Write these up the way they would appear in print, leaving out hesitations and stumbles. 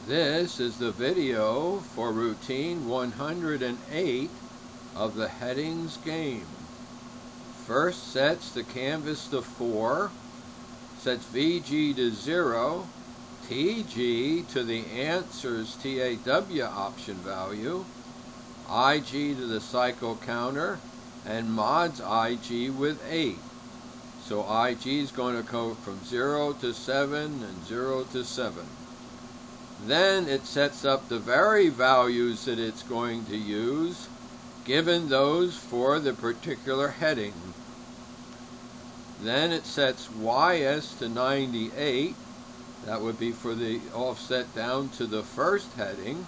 This is the video for routine 108 of the headings game. First sets the canvas to 4, sets VG to 0, TG to the answer's TAW option value, IG to the cycle counter, and mods IG with 8. So IG is going to go from 0 to 7 and 0 to 7. Then it sets up the very values that it's going to use, given those for the particular heading. Then it sets YS to 98. That would be for the offset down to the first heading.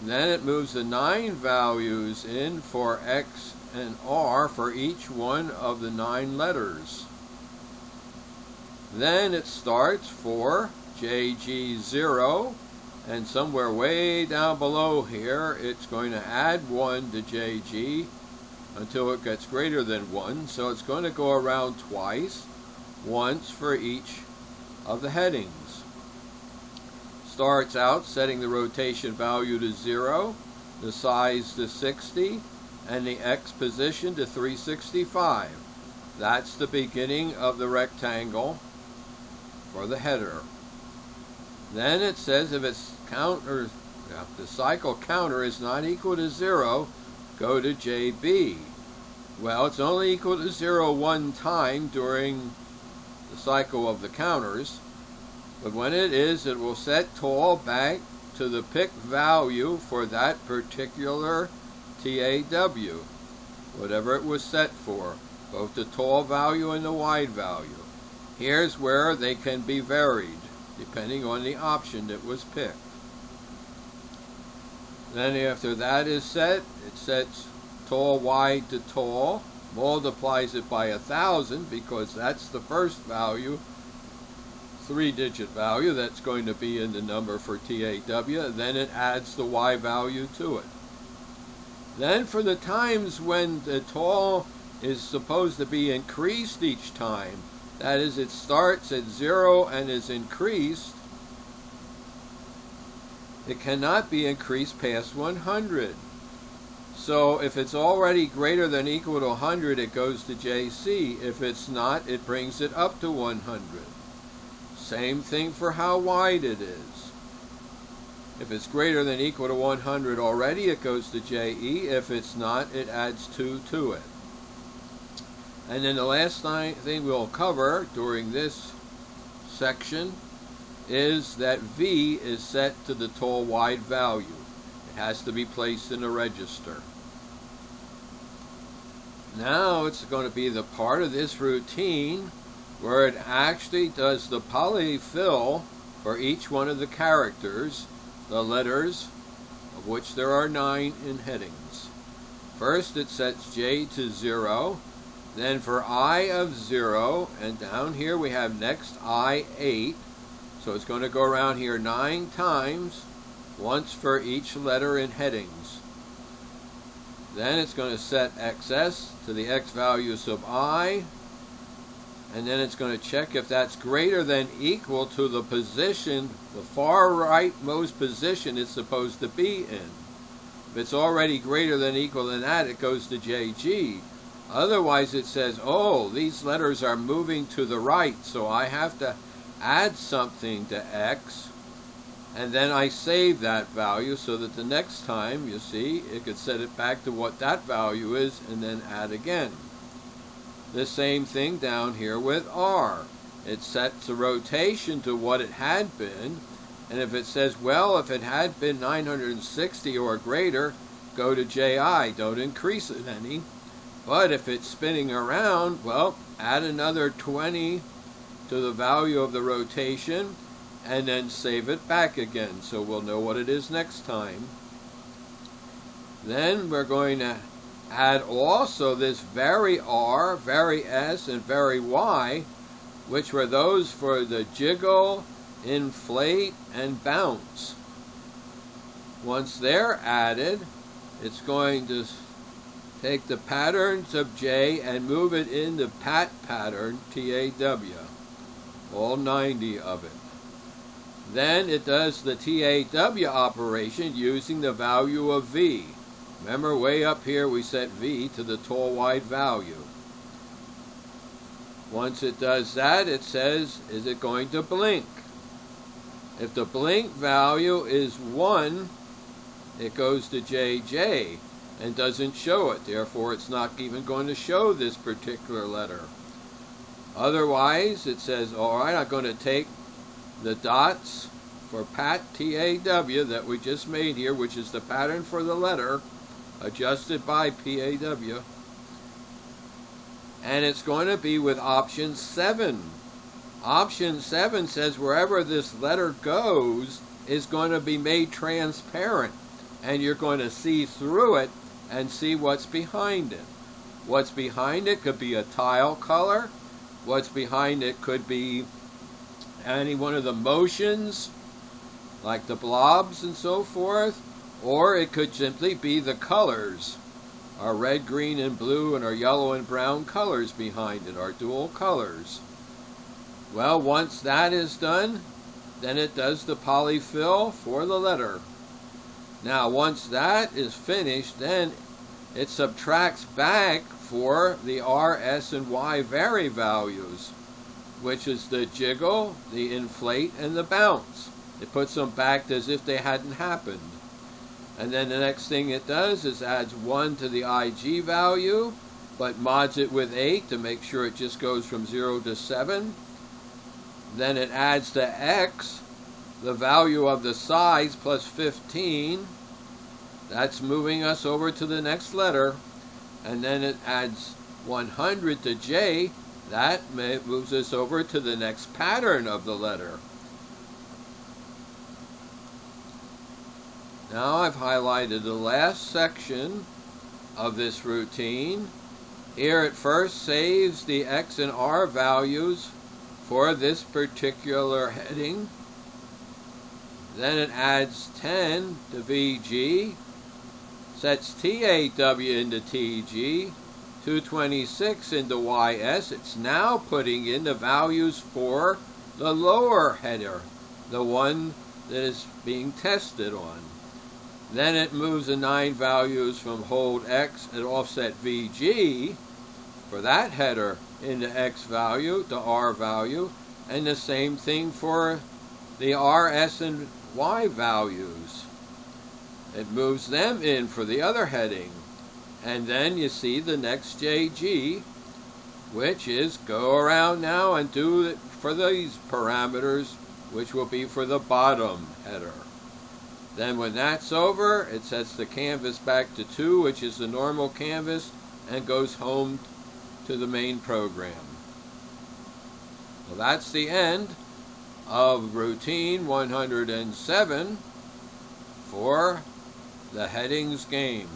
Then it moves the 9 values in for X and R for each one of the 9 letters. Then it starts for JG0, and somewhere way down below here it's going to add 1 to JG until it gets greater than 1, so it's going to go around twice, once for each of the headings. Starts out setting the rotation value to 0, the size to 60, and the X position to 365. That's the beginning of the rectangle for the header. Then it says if its counter, the cycle counter is not equal to 0, go to JB. Well, it's only equal to 0 one time during the cycle of the counters, but when it is, it will set tall back to the pick value for that particular TAW, whatever it was set for, both the tall value and the wide value. Here's where they can be varied, depending on the option that was picked. Then after that is set, it sets tall wide to tall, multiplies it by 1,000 because that's the first value, 3-digit value that's going to be in the number for TAW. Then it adds the Y value to it. Then for the times when the tall is supposed to be increased each time, that is, it starts at 0 and is increased, it cannot be increased past 100. So if it's already greater than or equal to 100, it goes to JC. If it's not, it brings it up to 100. Same thing for how wide it is. If it's greater than or equal to 100 already, it goes to JE. If it's not, it adds 2 to it. And then the last thing we'll cover during this section is that V is set to the tall wide value. It has to be placed in a register. Now it's going to be the part of this routine where it actually does the polyfill for each one of the characters, the letters, of which there are 9 in headings. First it sets J to 0. Then for I of 0, and down here we have next I 8, so it's going to go around here 9 times, once for each letter in headings. Then it's going to set XS to the X values of I, and then it's going to check if that's greater than or equal to the position, the far rightmost position it's supposed to be in. If it's already greater than or equal than that, it goes to JG. Otherwise it says, oh, these letters are moving to the right, so I have to add something to X, and then I save that value so that the next time, you see, it could set it back to what that value is and then add again. The same thing down here with R. It sets the rotation to what it had been, and if it says, well, if it had been 960 or greater, go to JI, don't increase it any. But if it's spinning around, well, add another 20 to the value of the rotation and then save it back again, so we'll know what it is next time. Then we're going to add also this vary R, vary S, and vary Y, which were those for the jiggle, inflate, and bounce. Once they're added, it's going to take the patterns of J and move it into pat pattern TAW, all 90 of it. Then it does the TAW operation using the value of V. Remember, way up here we set V to the tall wide value. Once it does that, it says, is it going to blink? If the blink value is 1, it goes to JJ and doesn't show it. Therefore, it's not even going to show this particular letter. Otherwise, it says, all right, I'm going to take the dots for PAT TAW that we just made here, which is the pattern for the letter, adjusted by PAW. And it's going to be with option 7. Option 7 says wherever this letter goes is going to be made transparent, and you're going to see through it and see what's behind it. What's behind it could be a tile color. What's behind it could be any one of the motions, like the blobs and so forth, or it could simply be the colors. Our red, green, and blue, and our yellow and brown colors behind it, our dual colors. Well, once that is done, then it does the polyfill for the letter. Now, once that is finished, then it subtracts back for the R, S, and Y vary values, which is the jiggle, the inflate, and the bounce. It puts them back as if they hadn't happened. And then the next thing it does is adds 1 to the IG value, but mods it with 8 to make sure it just goes from 0 to 7. Then it adds to X the value of the size plus 15. That's moving us over to the next letter. And then it adds 100 to J. That moves us over to the next pattern of the letter. Now I've highlighted the last section of this routine. Here it first saves the X and R values for this particular heading. Then it adds 10 to VG, sets TAW into TG, 226 into YS. It's now putting in the values for the lower header, the one that is being tested on. Then it moves the 9 values from hold X and offset VG for that header into X value to R value, and the same thing for the R, S, and Y values. It moves them in for the other heading. And then you see the next JG, which is go around now and do it for these parameters, which will be for the bottom header. Then when that's over, it sets the canvas back to 2, which is the normal canvas, and goes home to the main program. Well, that's the end of routine 107 for the headings game.